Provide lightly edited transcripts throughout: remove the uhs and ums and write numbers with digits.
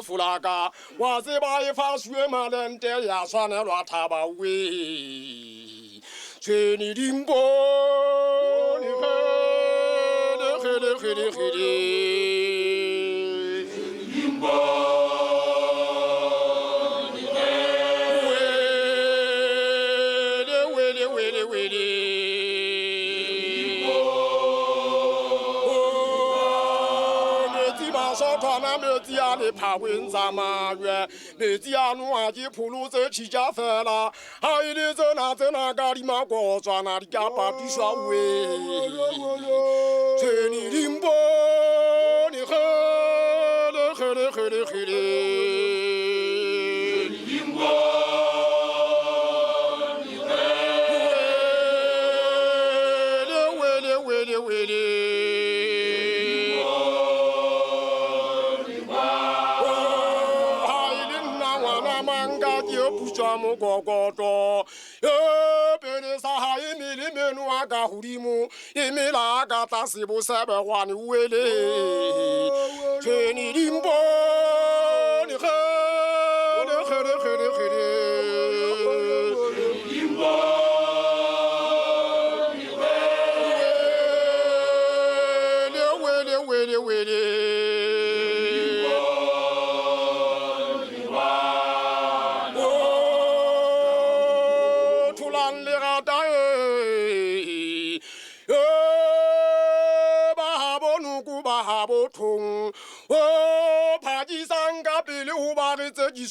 Fulaga was a by a fast woman and tell ya son and what about we Jenny Dimbo Metiani Pawinzama, Metianu Aji Puluze Chijafela, how it is another Garima Gozana Gapa Dishawe, Jenny Limbo, Gogoto, Penisa, Emily Menuaga Hudimu, Emila Gata Sibu Saba one Willy, Jenny Limbo,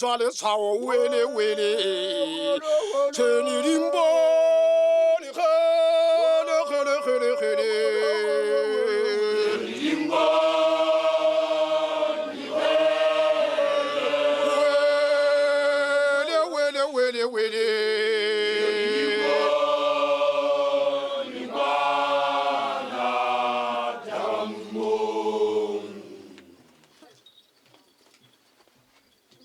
Sois le sao, Willy, Jenny Limbo.